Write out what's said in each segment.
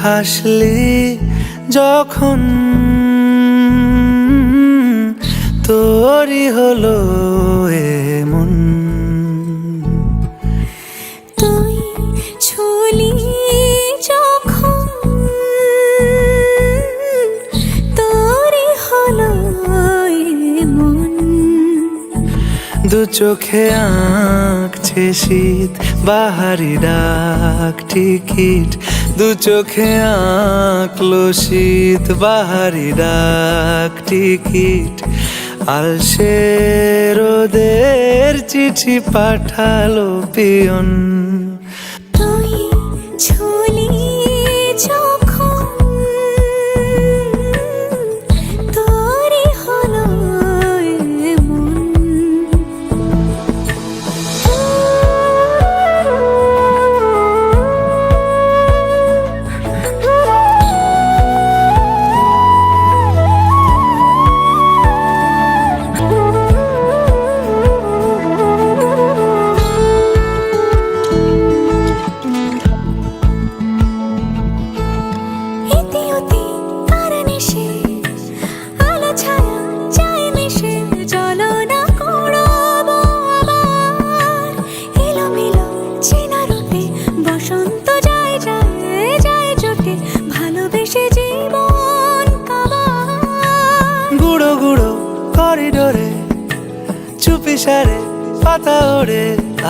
হাসলি যখন তোরই হলো এমন। তুই ছুলি যখন তোরই হলো এমন। দু চোখে আঁকছে শীত বাহারি ডাক টিকিট, দু চোখে আঁকলো শীত বাহারি ডাক টিকিট। আলসে রোদের চিঠি পাঠালো পিয়ন। তুই ছুলি যখন তোরই হলো এমন। গুঁড়ো গুঁড়ো করিডোরে চুপি সারে পাতা ওড়ে,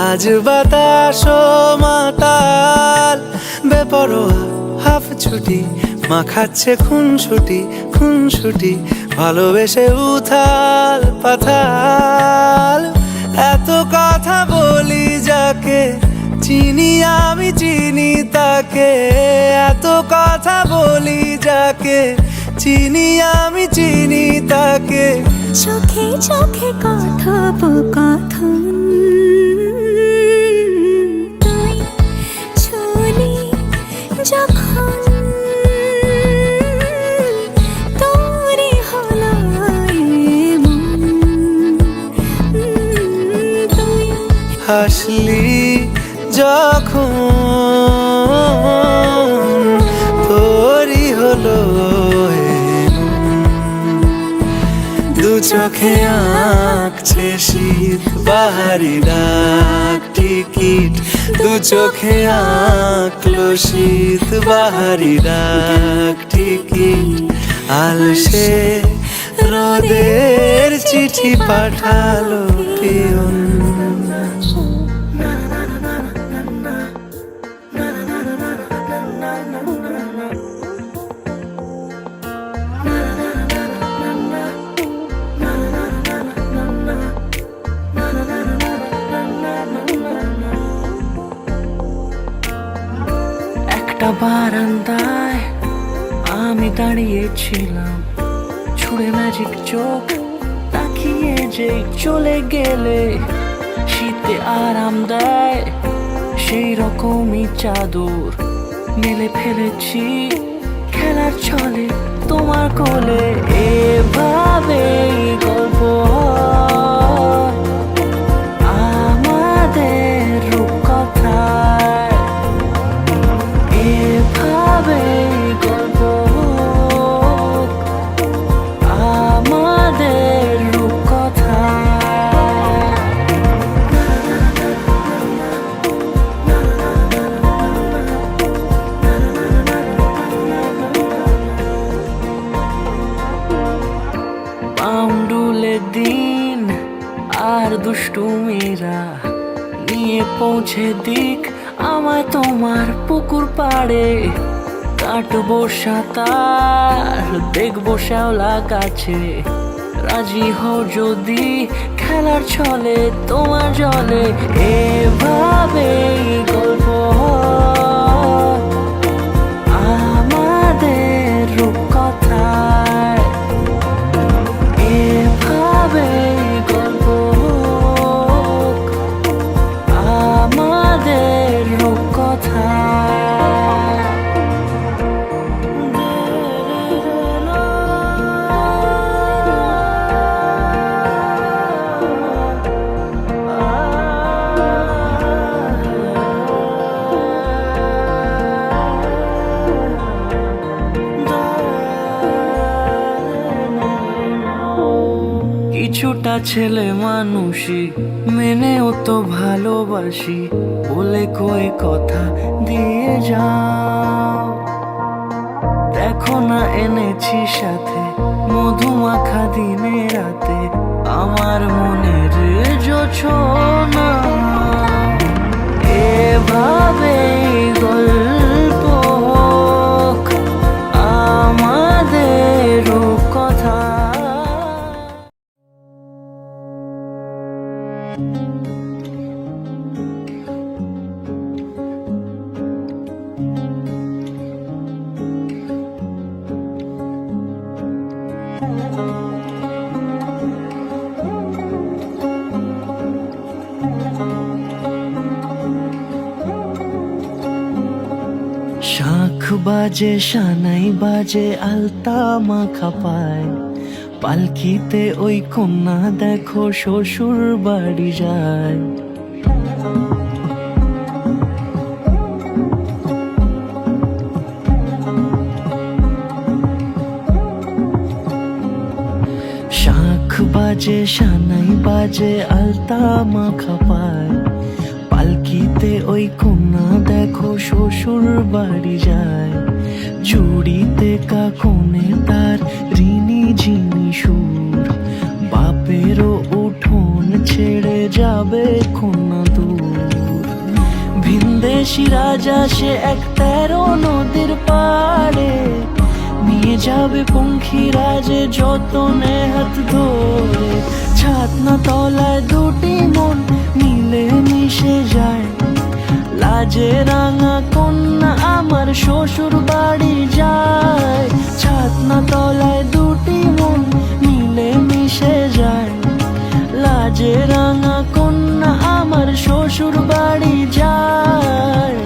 আজ বাতাস মাতাল বেপরোয়া হাফ ছুটি মাখাচ্ছে খুনসুটি ভালোবেসে উথাল পাথাল। এত কথা বলি যাকে চিনি আমি চিনি তাকে, এত কথা বলি যাকে চিনি আমি চিনি তাকে। চোখে চোখে কথোপকথন, তুই ছুলি যখন তোরই হলো এমন। তুই হাসলি যখন তোরই হলো দু চোখে আঁকছে শীত বাহারি ডাক টিকিট, দু চোখে আঁকলো শীত বাহারি ডাক টিকিট। আলসে রোদের চিঠি পাঠালো পিয়ন। একটা বারান্দায় আমি দাঁড়িয়েছিলাম, ছুঁড়ে ম্যাজিক চোখ তাকিয়ে যে চলে গেলে। শীতে আরাম দেয় সেই রকমই চাদর মেলে ফেলেছি খেলার ছলে তোমার কোলে। এভাবে গল্প হয় আমাদের রূপকথায়, এভাবে গল্প হোক আমাদের রূপকথায়। পাউন্ডুলে দিন আর দুষ্টু মেয়েরা নিয়ে পৌঁছে দিক আমায় তোমার পুকুর পাড়ে। কাটবো সাঁতার দেখবো শ্যাওলা গাছে, রাজি হও যদি খেলার ছলে তোমার জলে। এভাবে গল্প হয় আমাদের রূপকথায়, এভাবে গল্প হোক আমাদের রূপকথায়। একটা ছেলে মানুষই মেনেও তো ভালোবাসি বলে কয়ে কথা দিয়ে যাও। দেখো না এনেছি সাথে মধুমাখা দিনে রাতে আমার মনের জোছনা। এভাবে গল্প হোক আমাদের কথা। শাঁখ বাজে সানাই বাজে আলতা মাখা পায়, পালকিতে ওই কন্যা দেখো শ্বশুর বাড়ি যায়। শাঁখ বাজে সানাই বাজে আলতা মাখা পায়, পালকিতে ওই কন্যা দেখো শ্বশুর বাড়ি যায়। চুড়িতে কাকনে তার ঋণী ঝিনি সুর, বাপেরও উঠোন ছেড়ে যাবে কন্যা দূর। ভিনদেশি রাজা সে এক 13 নদীর পাড়ে, নিয়ে যাবে পঙ্খিরাজে যতনে হাত ধরে। ছাতনা তলায় দুটি মন মিলে মিশে যায়, লাজে রাঙা কন্যা আমার শ্বশুর বাড়ি যায়। ছাতনা তলায় দুটি মন মিলে মিশে যায়, লাজে রাঙা কন্যা আমার শ্বশুর বাড়ি যায়।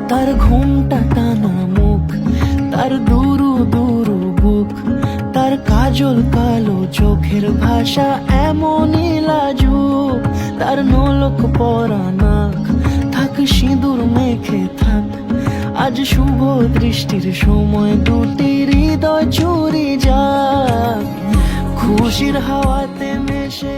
তার ঘুমটা টানা মুখ, তার দুরু দুরু বুক, তার কাজল কালো চোখের ভাষা এমনই লাজুক। তার নলক পরা নাক, থাক সিঁদুর মেখে থাক, আজ শুভ দৃষ্টির সময় দুটি হৃদয় চুরি যাক। খুশির হাওয়াতে মেশে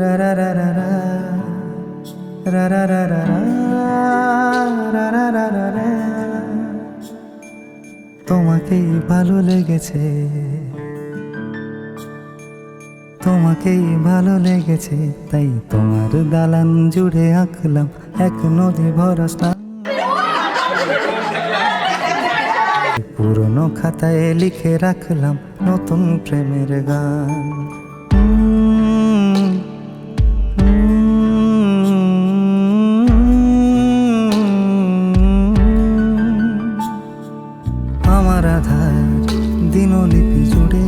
রা রা রা রা রা রা রা রা রা রা রা রা রা রা। তোমাকেই ভালো লেগেছে, তোমাকেই ভালো লেগেছে, তাই তোমার দালান জুড়ে আঁকলাম এক নদী ভরা স্থান। পুরনো খাতায় লিখে রাখলাম নতুন প্রেমের গান। আমার আধার দিনলিপি জুড়ে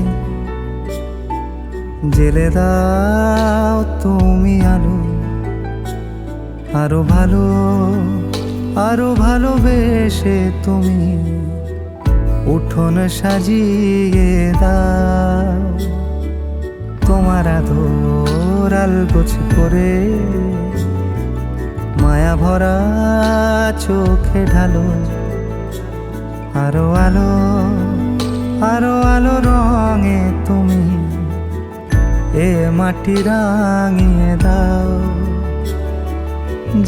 জেলে দাও তুমি আলো, আরো ভালো আরো ভালোবেসে তুমি উঠোন সাজিয়ে দাও। তোমার আদর আলগোছ করে মায়া ভরা চোখে ঢালো, আরো আলো আরো আলো রঙে তুমি এ মাটি রাঙিয়ে দাও।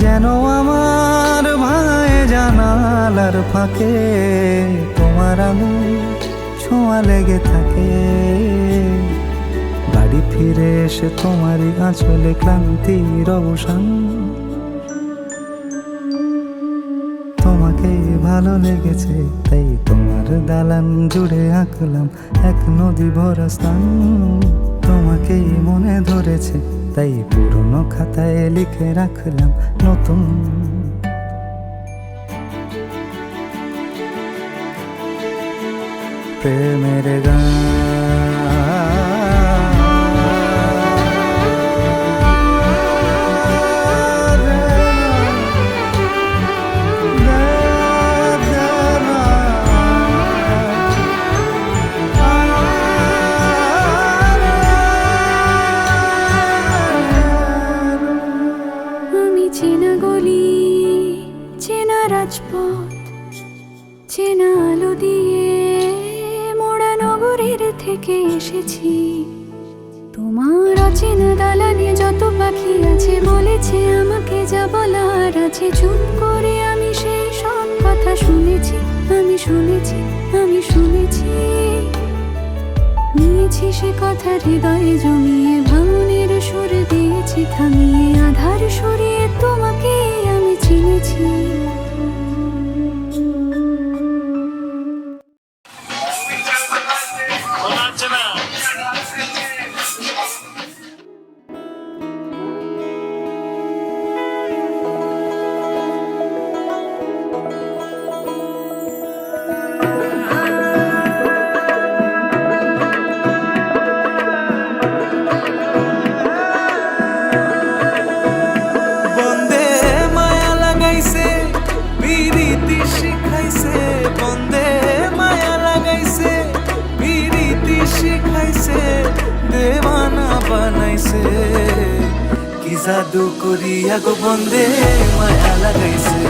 যেন আমার ভাই জানালার ফাঁকে তোমার আলো ছোঁয়া লেগে থাকে। বাড়ি ফিরে এসে তোমারই আঁচলে ক্লান্তির অবসান। তোমাকেই ভালো লেগেছে তাই তোমার দালান জুড়ে আঁকলাম এক নদী ভরা স্থান। তোমাকেই মনে ধরেছে তাই পুরনো খাতায় লিখে রাখলাম নতুন। প্রেমের গান আমি চেনা গলি, চেনা রাজপথ, চেনা আলো দিয়ে মোড়া নগরের থেকে এসেছি। তোমার অচেনা দালানে যত পাখি আছে বলেছে আমাকে যা বলার আছে। চুপ করে আমি সেই সব কথা শুনেছি, আমি শুনেছি, আমি শুনেছি। নিয়েছি সে কথা হৃদয়ে জমিয়ে, ভাঙনের সুর দিয়েছি থামিয়ে। আধার সরিয়ে তোমাকে আমি চিনেছি। বন্দে মায়া লাগাইছে পিরিতি শিখাইছে, বন্দে মায়া লাগাইছে পিরিতি শিখাইছে, দেওয়ানা বানাইছে। কি জাদু করিয়া গো বন্দে মায়া লাগাইছে,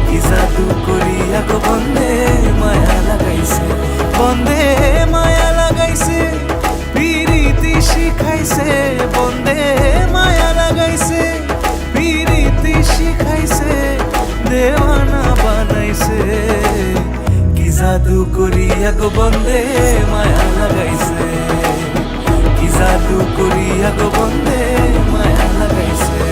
কি জাদু করিয়া গো বন্দে মায়া লাগাইছে। বন্দে মায়া লাগাইছে পিরিতি শিখাইছে, বন্দে মায়া লাগাইছে পিরিতি শিখাইছে, দেওয়ানা বানাইছে। কি জাদু করিয়া গো বন্দে মায়া লাগাইছে, কি জাদু করিয়া গো বন্দে মায়া লাগাইছে।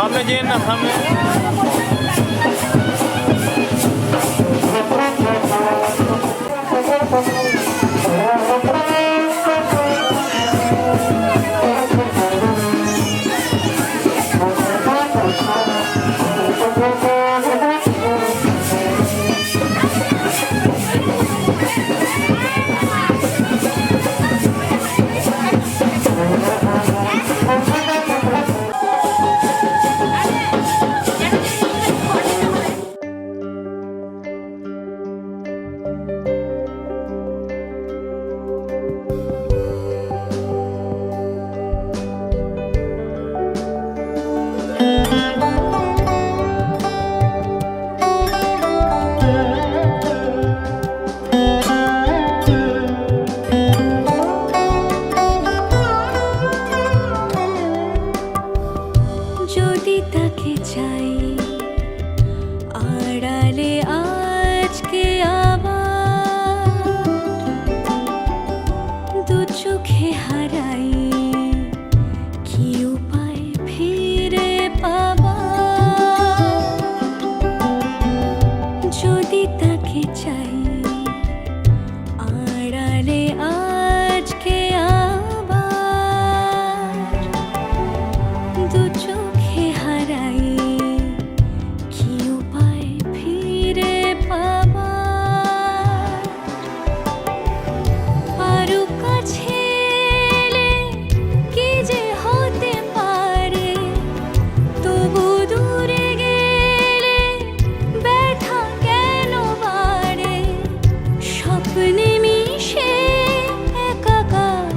সামনে যেন না সামনে যদি তাকে চাই আড়ালে আজকে আবার দু চোখে হারাই কি উপায় ফিরে পাবার যদি তাকে চাই আড়ালে আজকে আবার দু চোখে হারাই কি উপায় ফিরে পাবার আরো কাছে এলে কি যে হতে পারে তবু দূরে গেলে ব্যথা কেন বাড়ে স্বপ্নে মিশে একাকার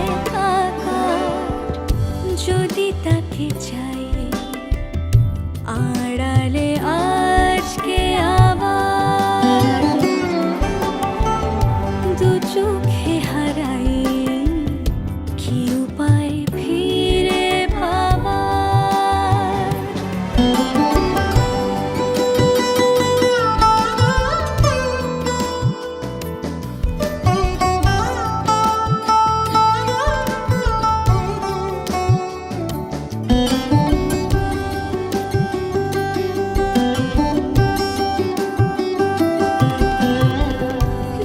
একাকার যদি তাকে চাই আড়ালে আজকে আবার দু চোখে হারাই কি উপায় ফিরে পাবার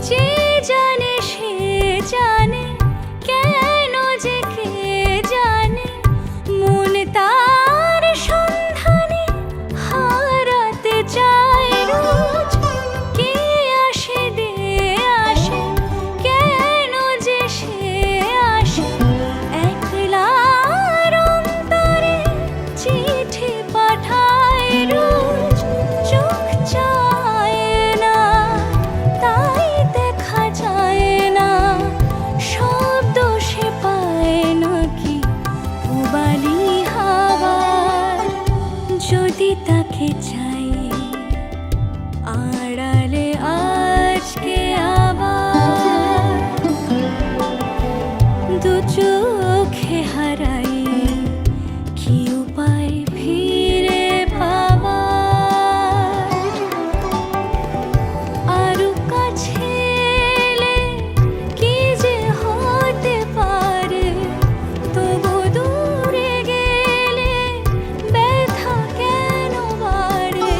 যে জানে সে জানে কেন যে কে জানে মন তার সন্ধানে হারাতে চায় রোজ কে আসে দে আসে কেন যে সে আসে একলার অন্তরে চিঠি পাঠায় রোজ চোখ চায় না তাই দেখা যায় না শব্দ সে পায় নাকি উবালি হাওয়ার যদি তাকে চাই আড়ালে আজকে আবার দু চোখে হারাই কি উপায় ফিরে পাবার আরো কাছে এলে কি যে হতে পারে তবু দূরে গেলে ব্যথা কেন বাড়ে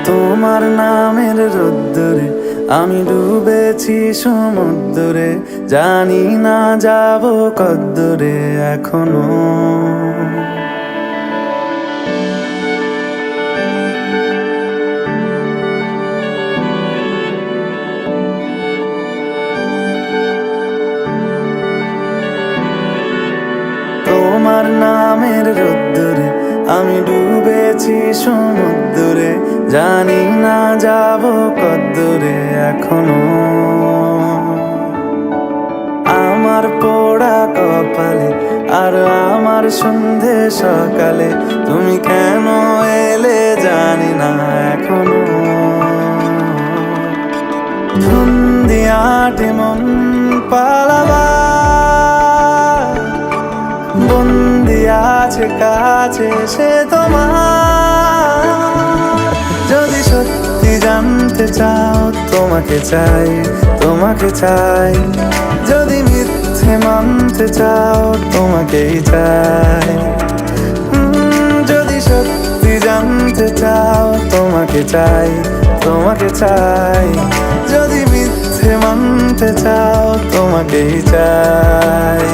তোমার নামের রোদ্দুরে আমি ডুবেছি সমুদ্রে, জানি না যাব কদ্দুরে এখনো। তোমার নামের রোদ্দুরে আমি ডুবেছি সমুদ্রে, জানি না যাব কদ্দুরে এখনো। আমার পোড়া কপালে আর আমার সন্ধে সকালে তুমি কেন এলে জানি না এখনো। ধুন্দিয়াটে মন পালাবা বন্দি আছে কাছে সে তোমার। যদি সত্যি জানতে চাও তোমাকে চাই, তোমাকে চাই। যদি মিথ্যে মানতে চাও তোমাকেই চাই। যদি সত্যি জানতে চাও তোমাকে চাই, তোমাকে চাই। যদি মিথ্যে মানতে চাও তোমাকেই চাই।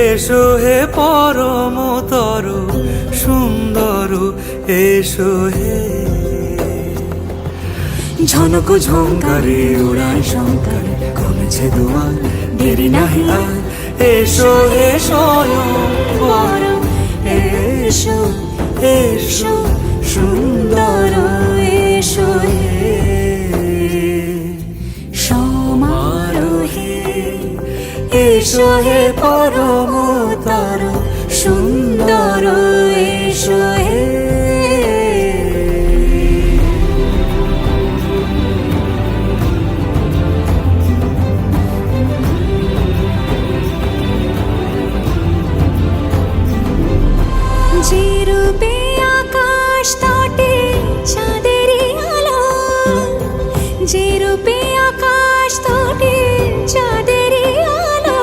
এসো হে পরমতর সুন্দর এসো হে। ঝনক ঝঙ্কারে উড়ায় শঙ্কর কমেছে দুয়ার দেরি নাহি আর। এসো হে স্বয়ং বরং এসো এসো সুন্দর এসো হে। সমারোহে এসো হে পরমতর সুন্দর এসো হে। যে রূপে আকাশ তটে চাঁদেরই আলো, যে রূপে আকাশ তটে চাঁদেরই আলো,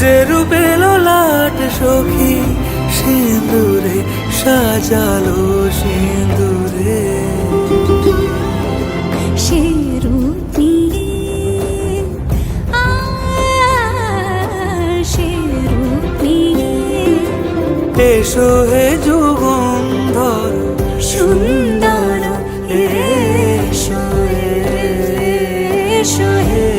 যে রূপে ললাট সখী সিঁদুরে সাজালো সিঁদুরে। সে রূপ নিয়ে সে রূপ নিয়ে এসো হে যুগন্ধর সুন্দর এসো এসো হে।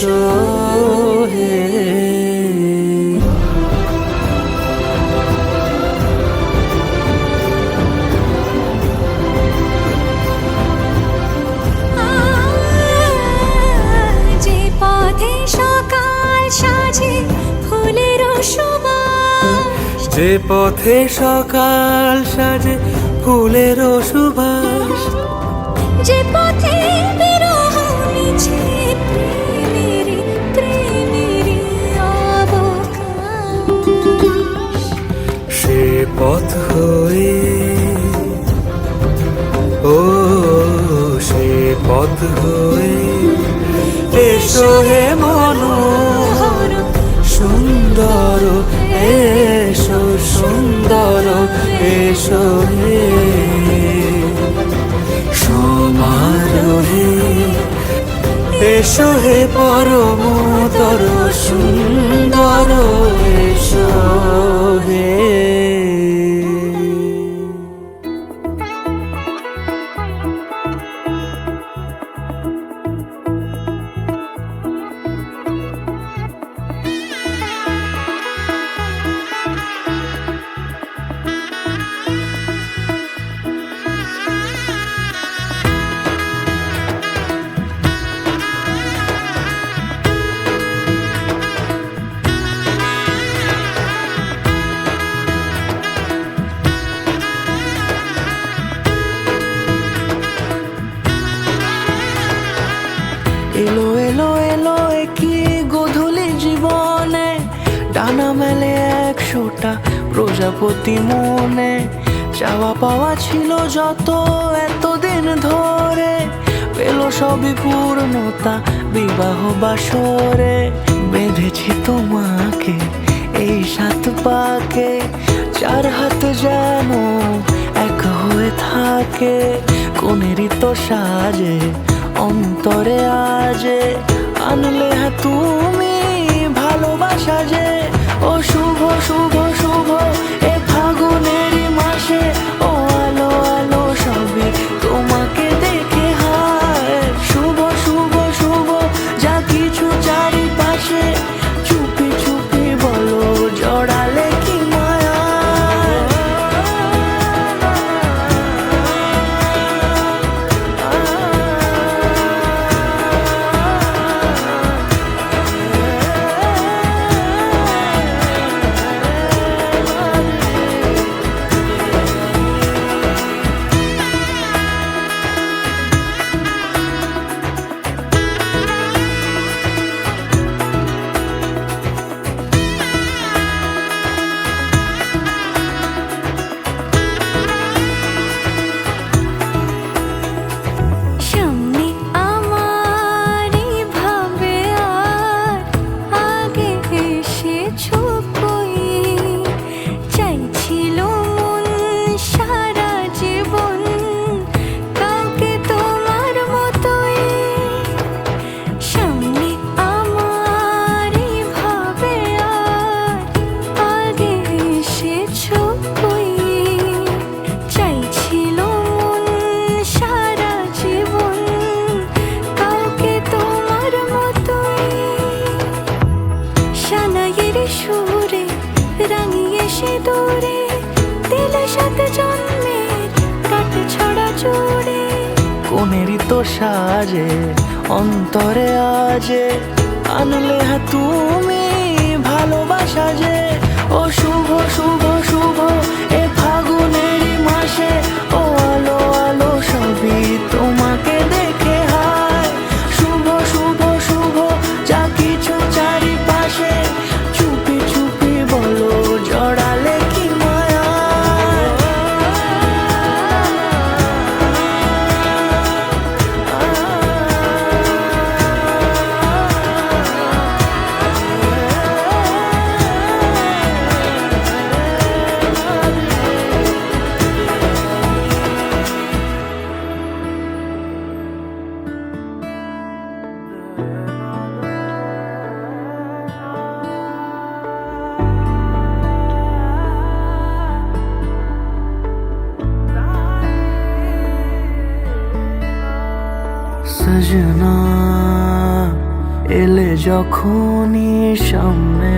এসো হে। যে পথে সকাল সাজে ফুলের সুবাস, যে পথে সকাল সাজে ফুলের সুবাস, যে পথে বিরহ মিছে প্রেমেরই প্রেমেরই অবকাশ, সে পথ হয়ে ও সে পথ হয়ে এসো হে মনোহর সুন্দর, এসো সুন্দর, এসো হে সমারোহে, এসো হে পরমতর সুন্দর, এসো হে। এলো এলো এলো কি গোধূলি জীবনে, ডানা মেলে 100টা প্রজাপতি মনে। চাওয়া পাওয়া ছিল যত এতদিন ধরে, পেল সবই পূর্ণতা বিবাহ বাসরে। বেঁধেছি তোমাকে এই 7 পাকে, 4 হাত যেন এক হয়ে থাকে। কোনেরই তো সাজে অন্তরে আজে, আনলে হ্যাঁ তুমি ভালোবাসা যে। ও শুভ শুভ শুভ এ ফাগুনেরই মাসে, ও আলো আলো সবই তোমাকে দেখে হায়। শুভ শুভ শুভ যা কিছু চারিপাশে, চুপি চুপি বলো জড়ালে কি মায়া। সামনে আমারই ভাবে আর আগে এসেছো কই, চাইছিল মন সারা জীবন কাউকে তোমার মতোই। সামনে আমারই ভাবে আর আগে এসেছো কই, চাইছিল মন সারা জীবন কাউকে তোমার মতোই। সানাইয়ের সুরে রাঙিয়ে সে দূরে, দিলে 7 জন্মের কাট ছড়া জুড়ে। কোনেরই তো সাজে অন্তরে আজে, আনলে হ্যাঁ তুমি ভালোবাসা যে। ও শুভ শুভ শুভ এ ফাগুনেরই মাসে, ও আলো আলো সবই তোমাকে দেখে হায়। শুভ শুভ শুভ যা কিছু চারিপাশে, চুপি চুপি বলো জড়ালে কি মায়া। सजना এলে যখনই সামনে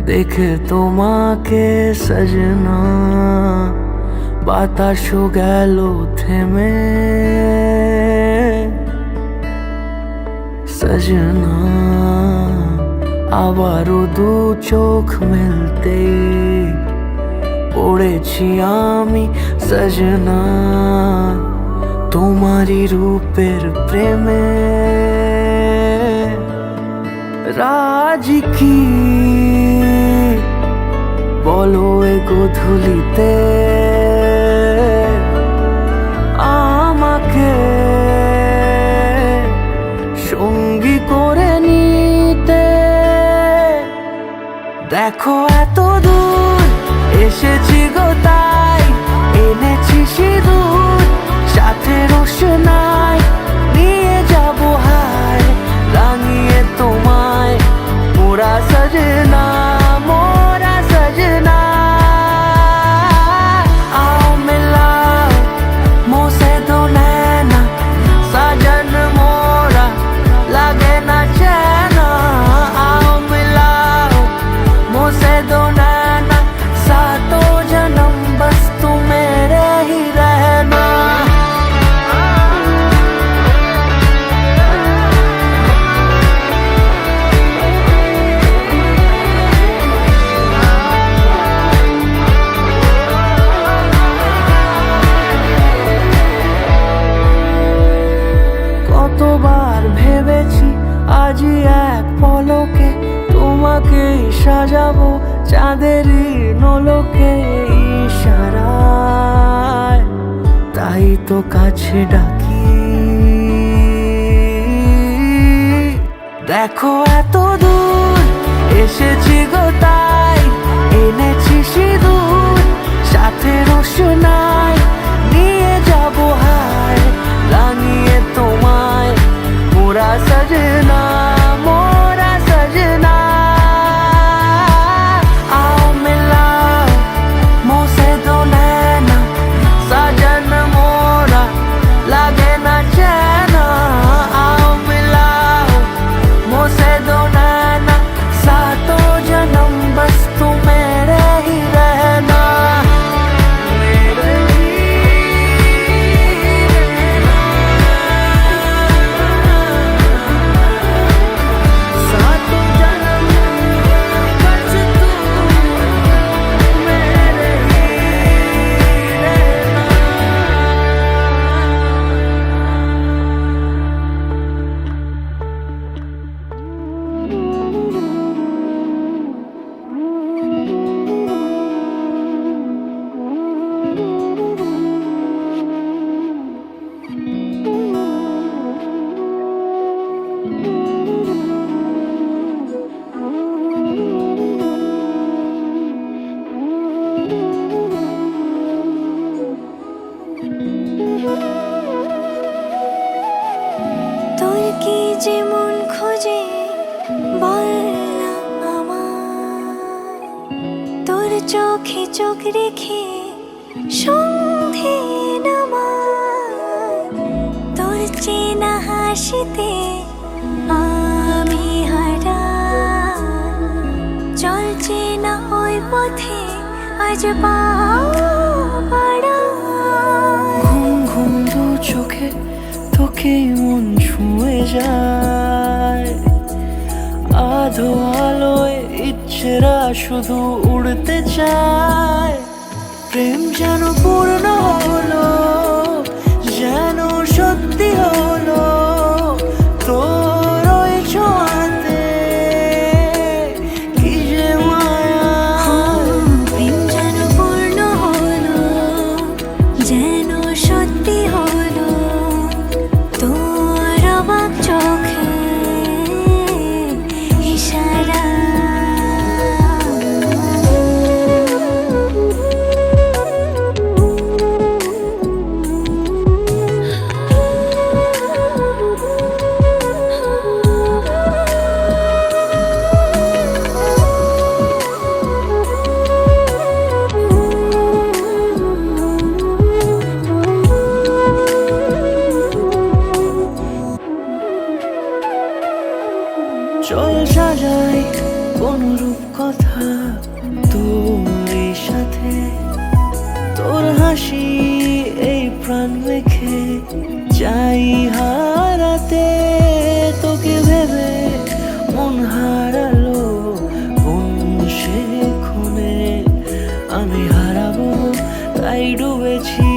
দেখে তোমাকে সজনা, বাতাসও গেল থেমে সজনা। আবারও দু চোখ মেলতে পড়েছি আমি সজনা, তোমারই রূপের প্রেমে। রাজি কি বলো এ গোধূলিতে আমাকে সঙ্গী করে নিতে? দেখো এত দূর এসেছি গো, তাই এনেছি সিঁদুর, সাথে রোশনাই নিয়ে যাবো হায়, রাঙিয়ে তোমায় মোরা সজনা, মোরা সজনা। आओ मिलाओ मुझसे दो नैना, साजन मोरा लगे ना चैना। आओ मिलाओ मुझसे दो नैना, सातों जन्म बस तुम मेरे ही रहना। কতবার ভেবেছি আজই এক পলকে তোমাকে সাজাবো চাঁদেরই নলকে ইশারায়, তাই তো কাছে ডাকি। দেখো এত দূর এসেছি গো, তাই এনেছি সিঁদুর, সাথে রোশনাই নিয়ে যাবো হায়, রাঙিয়ে তোমায় মোরা সজনা, মোরা সজনা। आओ मिलाओ मुझसे दो नैना, साजन मोरा लगे ना चैना। आओ मिलाओ मुझसे दो नैना, सातों जन्म बस तुम मेरे ही रहना, मेरे ही सातों जन्म बस तुम मेरे ही रहना। তোর কি যে মন খোঁজে বল না আমায়, তোর চোখে চোখ রেখে সন্ধে নামায়, তোর চেনা হাসিতে আমি হারাই, চল চেনা ওই পথে আজ পা বাড়াই। ঘুম ঘুম দু চোখে তোকে মন ছুঁয়ে যায়, আধো আলোয় ইচ্ছেরা শুধু উড়তে চায়। প্রেম যেন পূর্ণ হলো, যেন সত্যি হলো, তোর ওই ছোঁয়াতে কি যে মায়া। প্রেম যেন পূর্ণ হলো, যেন সত্যি হলো, তোর অবাক চোখে ইশারা। চল সাজাই কোন রূপ কথা তোর সাথে, তোর হাসি এই প্রাণ রেখে চাই হারাতে। তোকে ভেবে মন হারালো কোন সে খুনে, আমি হারাবো তাই ডুবেছি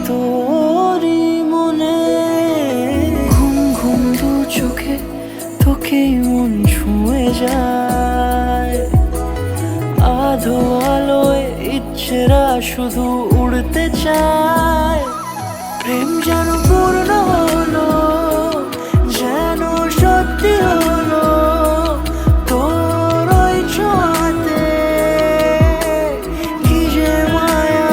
তোরই মনে। ঘুম ঘুম দু চোখে তোকেই মন ছুঁয়ে যায়, আধো আলোয় ইচ্ছেরা শুধু উড়তে চায়। প্রেম যেন পূর্ণ হলো, যেন সত্যি হলো তোর ওই ছোঁয়াতে, কি যে মায়া।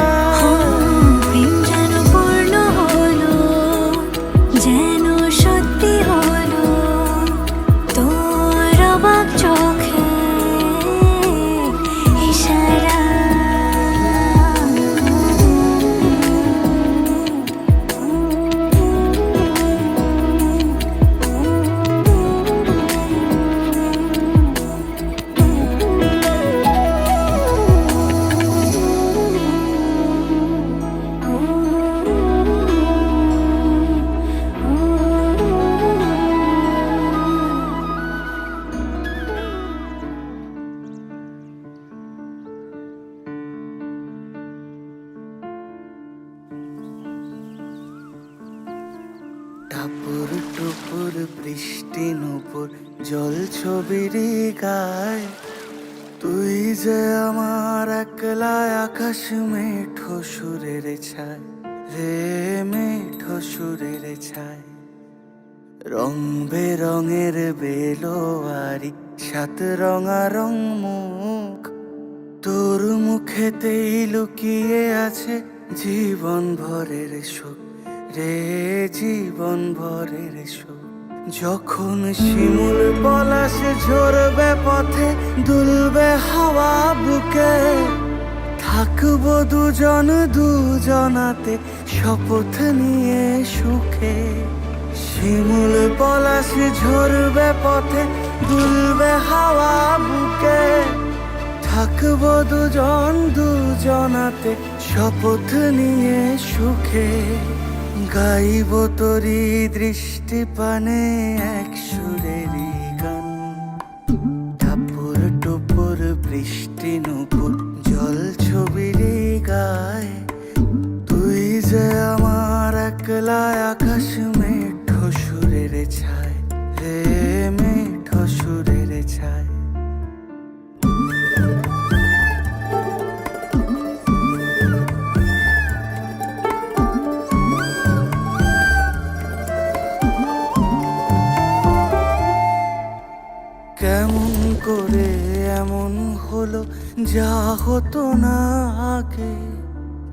প্রেম যেন পূর্ণ হলো, যেন সত্যি হলো তোর অবাক চোখে ইশারা। টাপুর টুপুর বৃষ্টি নুপুর জল ছবির গায়, তুই যে আমার একলা আকাশ মেঠো সুরের ছায় রে, মেঠো সুরের ছায়। রং বেরঙের বেলোয়ারি সাত রঙারং মুখ, তোর মুখেতেই লুকিয়ে আছে জীবন ভরের সুখ রে, জীবন ভরের সুখ। যখন শিমুল পলাশ ঝরবে পথে দুলবে হাওয়া বুকে, থাকবো দুজন দুজনাতে শপথ নিয়ে সুখে। শিমুল পলাশ ঝরবে পথে দুলবে হাওয়া বুকে, থাকবো দুজন দুজনাতে শপথ নিয়ে সুখে। গাইব তোরি দৃষ্টি পানে এক সুরেরই গান, টাপুর টুপুর বৃষ্টি নুপুর জল ছবির গায়, তুই যে আমার একলা আকাশ মেঠো সুরের ছায় রে, মেঠো সুরের ছায়। কেমন করে এমন হলো যা হতো না আগে,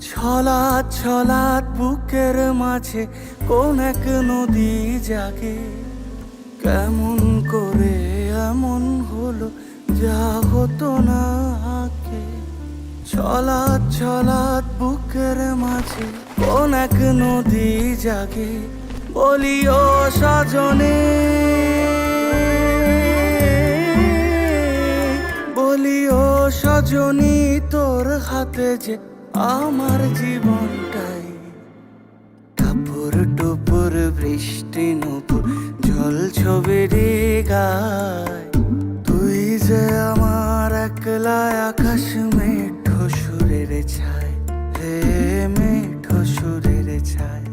ছলাৎ ছলাৎ বুকের মাঝে কোন এক নদী জাগে। কেমন করে এমন হলো যা হতো না আগে, ছলাৎ ছলাৎ বুকের মাঝে কোন এক নদী জাগে। বলিও সজনে, বলিও সজনী তোর হাতে যে আমার জীবনটাই। টাপুর টুপুর বৃষ্টি নুপুর জল ছবির গায়, তুই যে আমার একলা আকাশ মেঠো সুরের ছায় রে, মেঠো সুরের ছায়।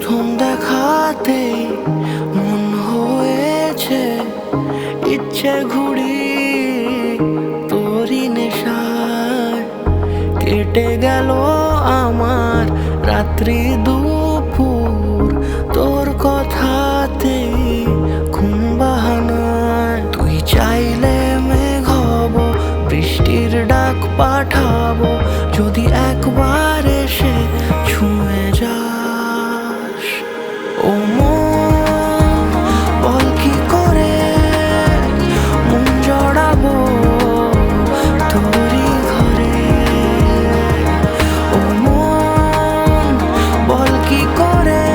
প্রথম দেখাতেই মন হয়েছে ইচ্ছে ঘুড়ি তোরই নেশায় কেটে গেল আমার রাত্রি দুপুর তোর কথাতেই ঘুম বাহানায় তুই চাইলে মেঘ হব বৃষ্টির ডাক পাঠাবো যদি একবার এসে ছুঁয়ে যাস ও মন বল কি করে মন জড়াবো তোরই ঘরে ও মন বল কি করে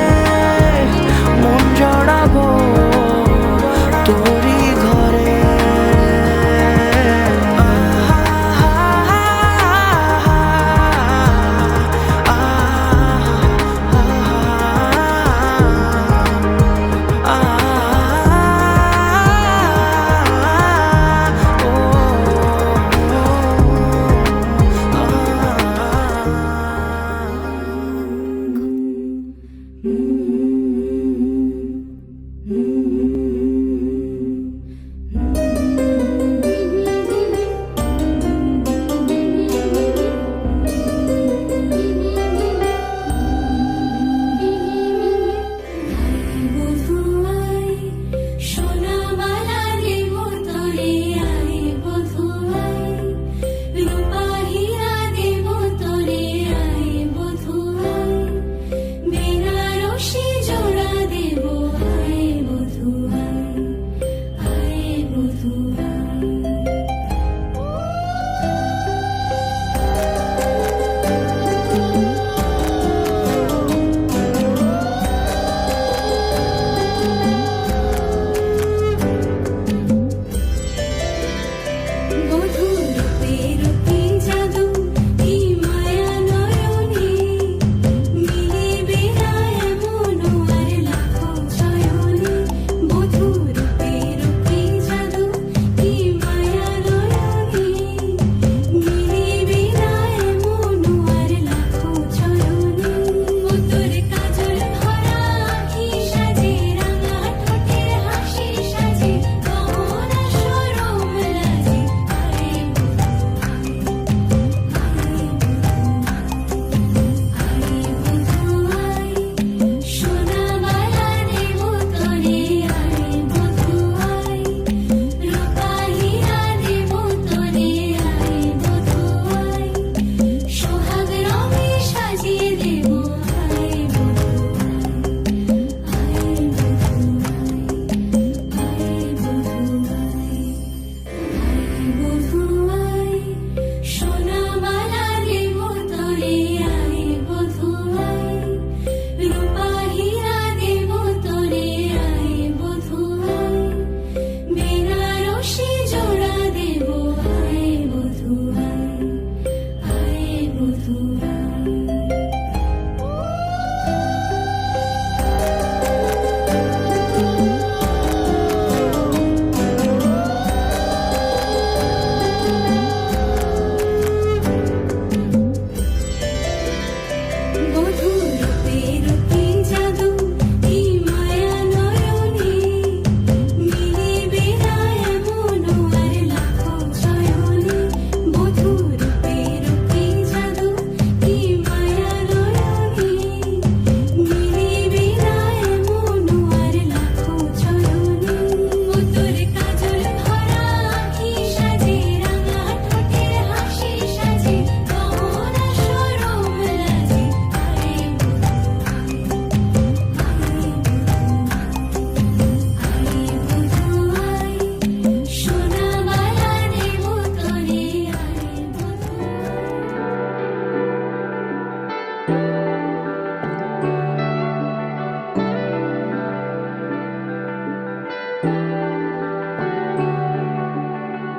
মন জড়াবো তোরই ঘরে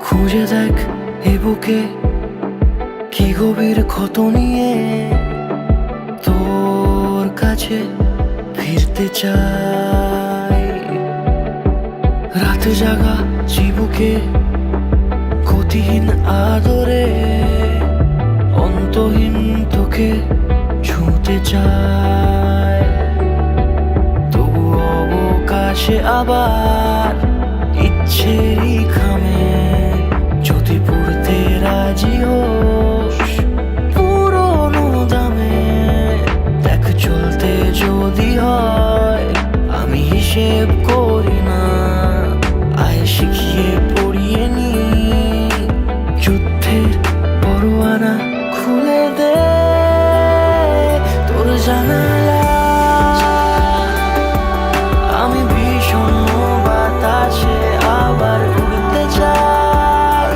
খুঁজে দেখ এ বুকে কি গভীর ক্ষত নিয়ে তোর কাছে ফিরতে চাই। রাত জাগা চিবুকে গতিহীন আদরে অন্তহীন তোকে ছুঁতে চাই। আসে আবার ইচ্ছেরই খামে, যদি পড়তে রাজি হোস পুরোনো দামে। দেখ চলতে যদি হয় আমি হিসেব করি না, আয় শিখিয়ে পড়িয়ে নি। যুদ্ধের পরোয়ানা খুলে দে তোর জানালা, আমি বিষণ্ণ বাতাসে আবার উড়তে চাই।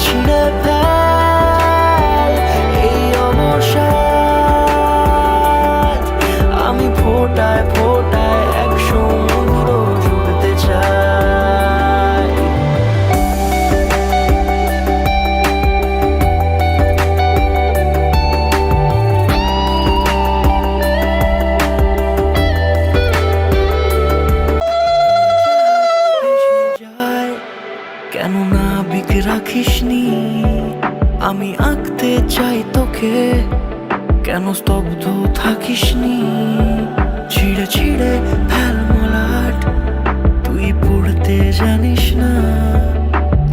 ছিঁড়ে ফেল এই অবসাদ, আমি ফোটায় ফোটায় এক সমুদ্র জুড়তে চাই। কেন না বিক রাখিসনি, আমি আঁকতে চাই তোকে, কেন স্তব্ধ থাকিসনি। ছিঁড়ে ছিঁড়ে ফেল মলাট, তুই পড়তে জানিস না।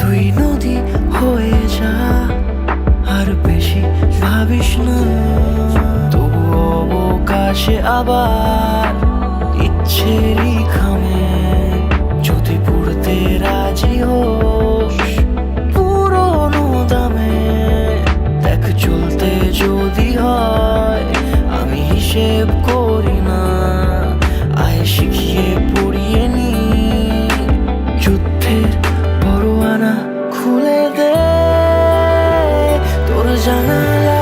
তুই নদী হয়ে যা, আর বেশি ভাবিস না। তবু অবকাশে আবার ইচ্ছেরই খামে, যদি পড়তে রাজি হোস পুরোনো দামে। দেখ চলতে যদি হয় আমি হিসেব করি না, আয় শিখিয়ে পড়িয়ে নি। যুদ্ধের পরোয়ানা খুলে দে তোর জানালা,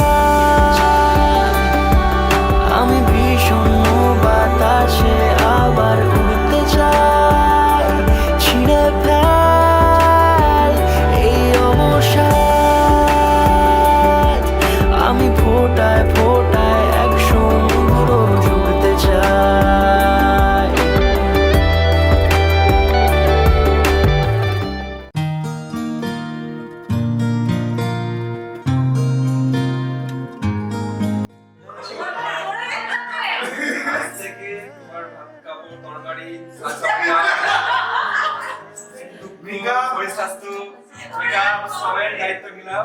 আমি বিষণ্ণ বাতাসে আবার উড়তে চাই। ছিঁড়ে ফেল এই অবসাদ, আমি ফোটায় ফোটায় এক সমুদ্র জুড়তে চাই। থেকে তোমার ভাত কাপড় তরকারি শরীর স্বাস্থ্য সবাই দায়িত্ব নিলাম।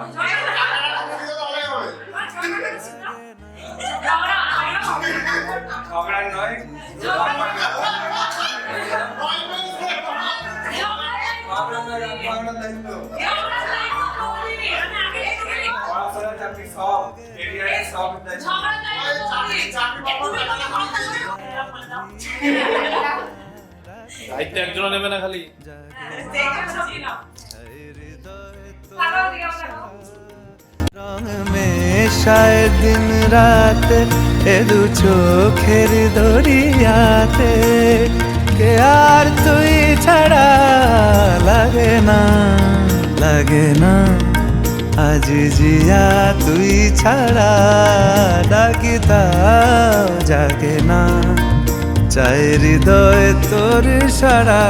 ঝগড়া নয়, পড়াশোনা চাকরি সব এরিয়ায় সব দায়িত্ব। দায়িত্ব একজনও নেবে না খালি। রং মেশায় দিন রাত এ দু চোখের দরিয়াতে, কে আর তুই ছাড়া লাগে না, লাগে না। আজ জিয়া তুই ছাড়া ডাকি তাও জাগে না, চাই হৃদয় তোর সারা।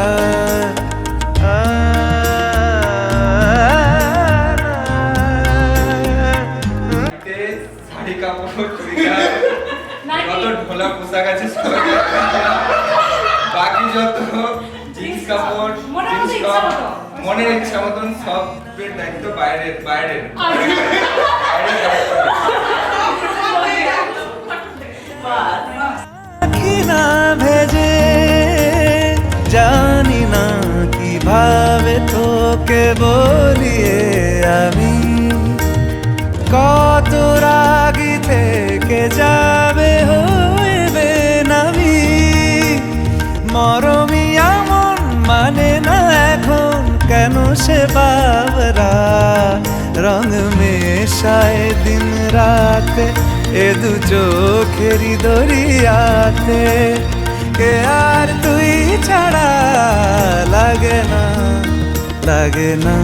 শাড়ি কাপড় চুড়িদার যত ঢোলা পোশাক আছে সব, বাকি যত জিন্স কাপড় জিন্স টপ মনের ইচ্ছা মতন সবের দায়িত্ব বাইরের বাইরের আখি না ভেজে জানি না কিভাবে তোকে বলিয়ে আমি, কত রাগি থেকে যাবে হইবে নামি। মরমিয়া মন মানে না এখন কেন সে বাবরা, রং মেশায় দিন রাতে এ দু চোখেরই দরিয়াতে, কে আর তুই ছাড়া লাগে না, লাগে না।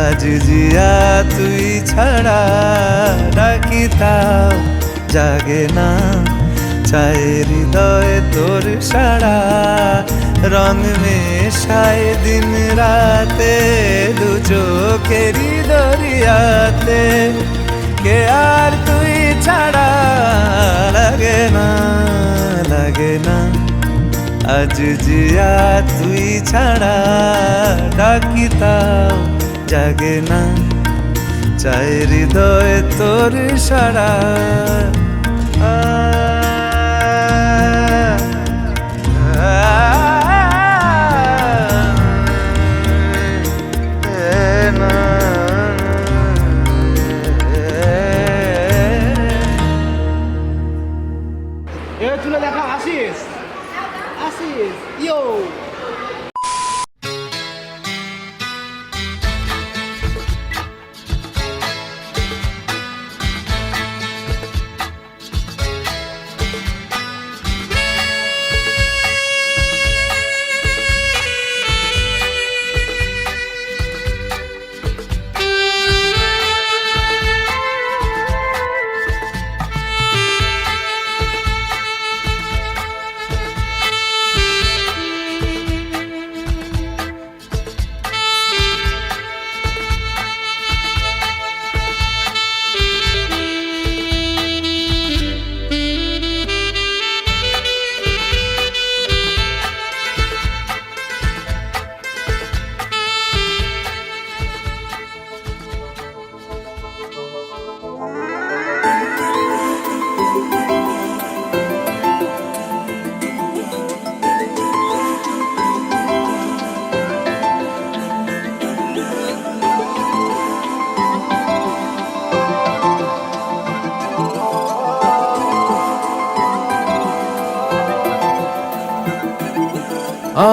আজ জিয়া তুই ছাড়া ডাকি তাও জাগে না, চাই হৃদয় তোর সারা। রং মেশায় দিন রাতে দু চোখেরই দরিয়াতে, কে আর তুই ছাড়া লাগে না, লাগে না। আজ জিয়া তুই ছাড়া ডাকি তাও জাগে না, চাই হৃদয় তোর সারা। চুলে দেখা আসিস আসিস ইয়ো।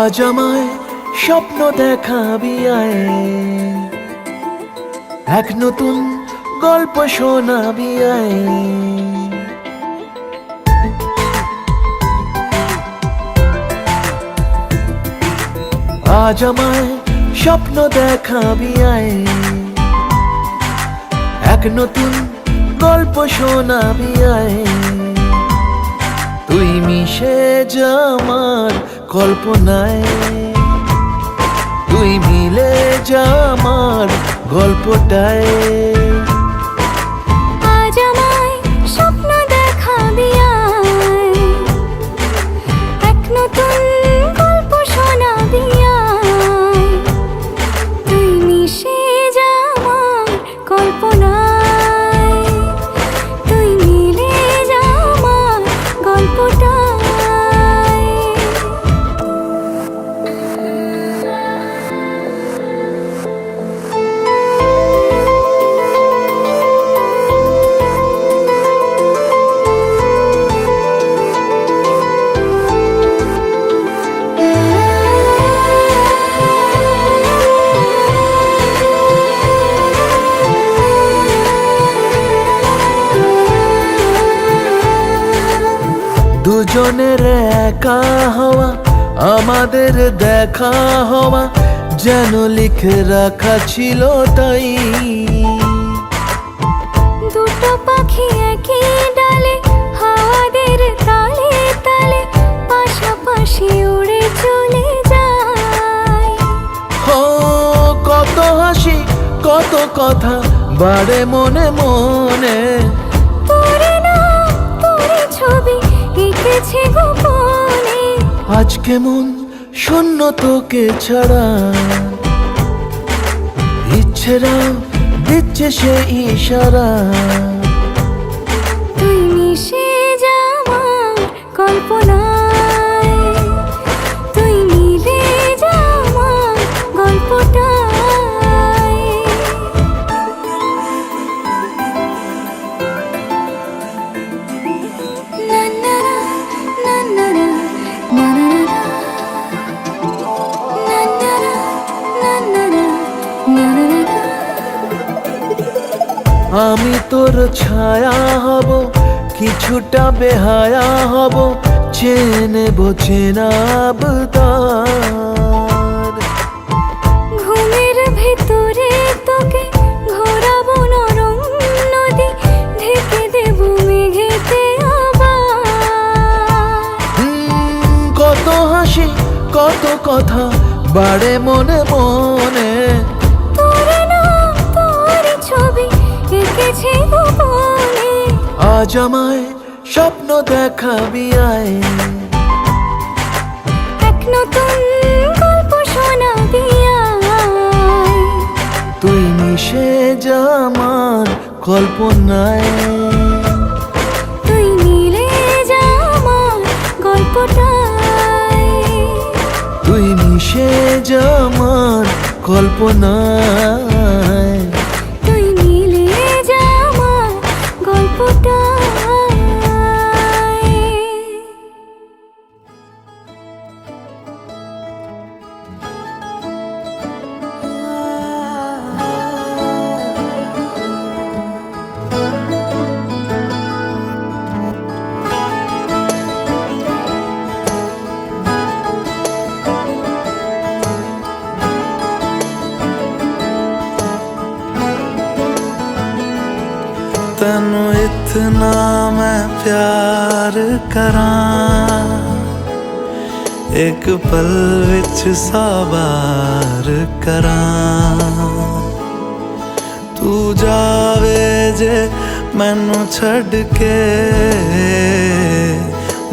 আজ আমায় স্বপ্ন দেখাবি আয়, এক নতুন গল্প শোনাবি আয়। আজ আমায় স্বপ্ন দেখাবি আয়, এক নতুন গল্প শোনাবি আয়। তুই মিশে যা আমার কল্পনায়, তুই মিলে যা আমার গল্পটায়। আজ আমায় স্বপ্ন দেখাবি আয়, এক নতুন গল্প শোনাবি আয়। তুই মিশে যা আমার কল্পনায়, তুই মিলে যা আমার গল্পটায়। দুজনের একা হওয়া, আমাদের দেখা হওয়া যেন লিখে রাখা ছিল তাই। দুটো পাখি একই ডালে, হাওয়াদের তালে তালে পাশাপাশি উড়ে চলে যায়। ও কত হাসি কত কথা বাড়ে মনে মনে, তোরে না তোরে ছবি এঁকেছে গোপনে। আজ কেমন শূন্য তোকে ছাড়া, ইচ্ছেরা দিচ্ছে সে ইশারা। তুই মিশে যা আমার কল্পনায়, তুই মিলে যা আমার গল্পটায়। না না না না না না না আমি তোর ছায়া হব, কিছুটা বেহায়া হব, চেনে বোঝে না আবদার। ঘুমের ভেতরে তোকে ঘোরাবো নরম নদী, ঢেকে দেব মেঘেতে আবার। কত হাসি কত কথা বাড়ে মনে মনে, তোরে না তোর ছবি এঁকেছে গোপনে। আজ আমায় স্বপ্ন দেখাবি আয়, নতুন গল্প শোনাবি আয়। তুই মিশে যা আমার কল্পনায়, তুই মিলে যা আমার গল্পটায়। তুই মিশে যা আমার কল্পনায়। তুই মিলে যা আমার গল্পটায়। तैनू इतना मैं प्यार करां, एक पल विच साबार करां। तू जावे जे मैनू छड़ के,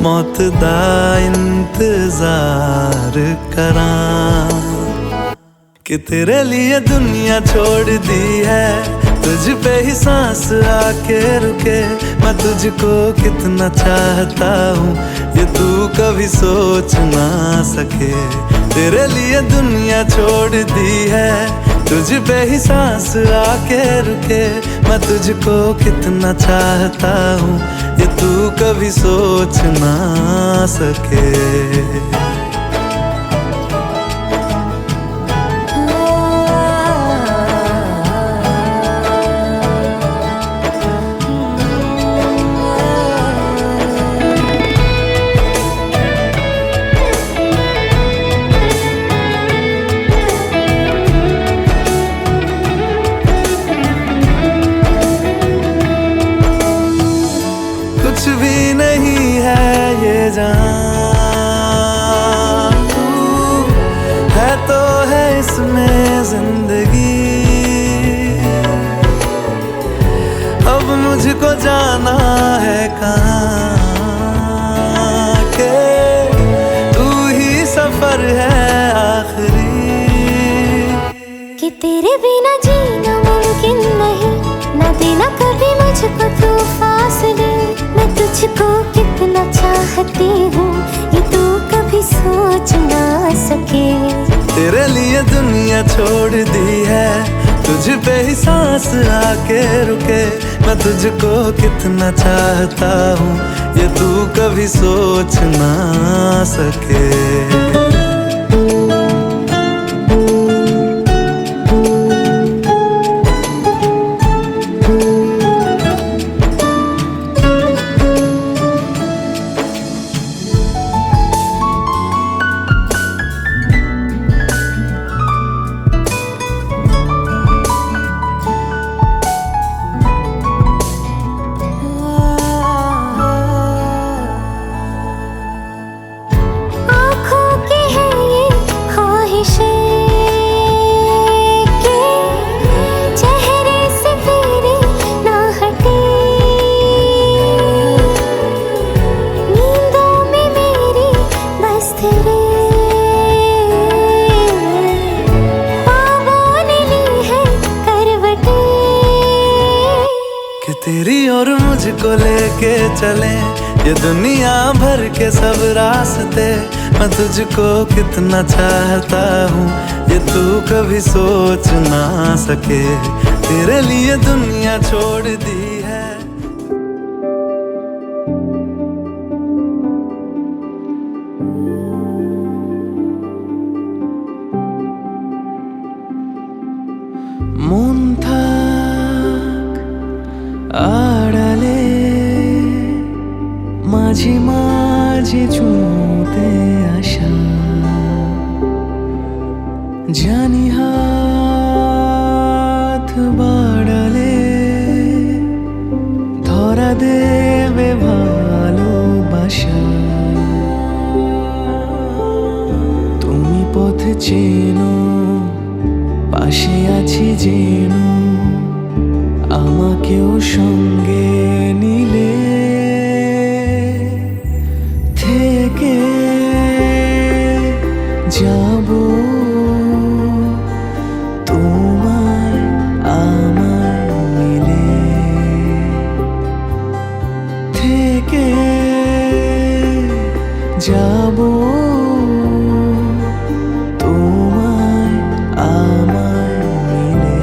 मौत दा इंतजार करां। कि तेरे लिए दुनिया छोड़ दी है, तुझ पे ही सांस आके रुके। मैं तुझको कितना चाहता हूँ ये तू कभी सोच ना सके। तेरे लिए दुनिया छोड़ दी है, तुझ पे ही सांस आके रुके। मैं तुझको कितना चाहता हूँ ये तू कभी सोच ना सके। कुछ भी नहीं है ये जान, तू है तो है इसमें जिंदगी। अब मुझको जाना है कहाँ के, तू ही सफर है आखिरी। कि तेरे बिना जीना मुमकिन नहीं, ना देना कभी मुझको तू फासले। मैं तुझको कितना चाहती हूँ ये तू कभी सोच ना सके। तेरे लिए दुनिया छोड़ दी है, तुझ पे ही सांस आके रुके। मैं तुझको कितना चाहता हूँ ये तू कभी सोच ना सके। तेरी और मुझको लेके चले ये दुनिया भर के सब रास्ते। मैं तुझको कितना चाहता हूँ ये तू कभी सोच ना सके। तेरे लिए दुनिया छोड़ दी है। মন থাক আড়ালে, মাঝে মাঝে ছুঁতে আসা, জানি হাত বাড়ালে ধরা দেবে ভালোবাসা। তুমি পথ চেনো, পাশে আছি যেন, আমাকেও সঙ্গে নিলে থেকে যাবো তোমায় আমায় মিলে থেকে যাবো তোমায় আমায় মিলে।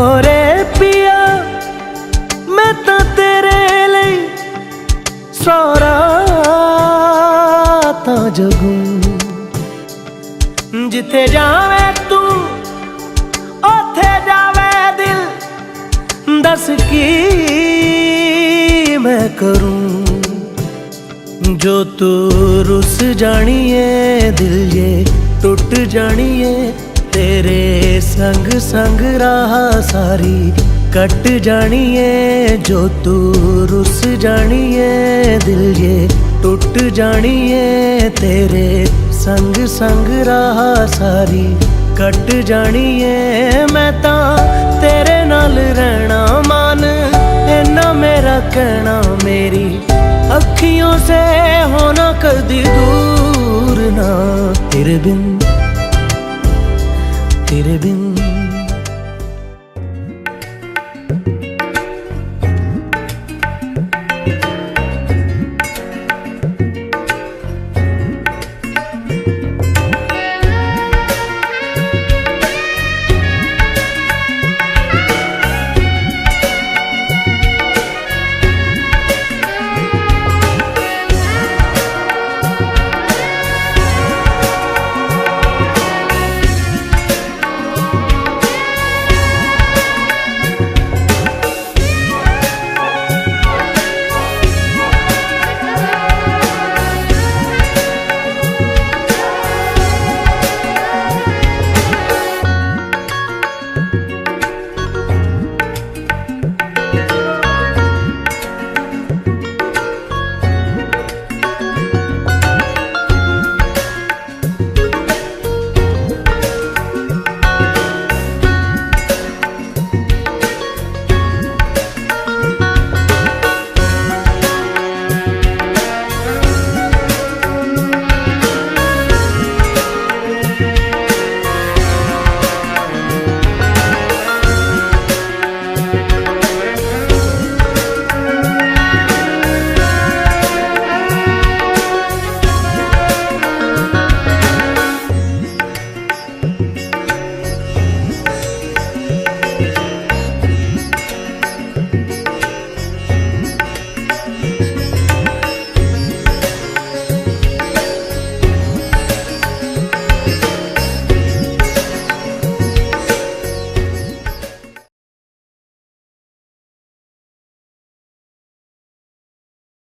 ओरे पिया मैं तो तेरे लिए सारा ता जगूं जिथे जावे तू ओथे जावे दिल दस की मैं करूं जो तू रुस जानिए दिल ये टूट जानिए तेरे संग संग राह सारी कट जानिए जो तू रुस जानिए दिल ये टूट जानिए तेरे संग संग राह सारी कट जानिए मैं ता तेरे नाल रहना मान इन्ना मेरा कहना मेरी अखियों से होना कदी दूर ना तेरे बिन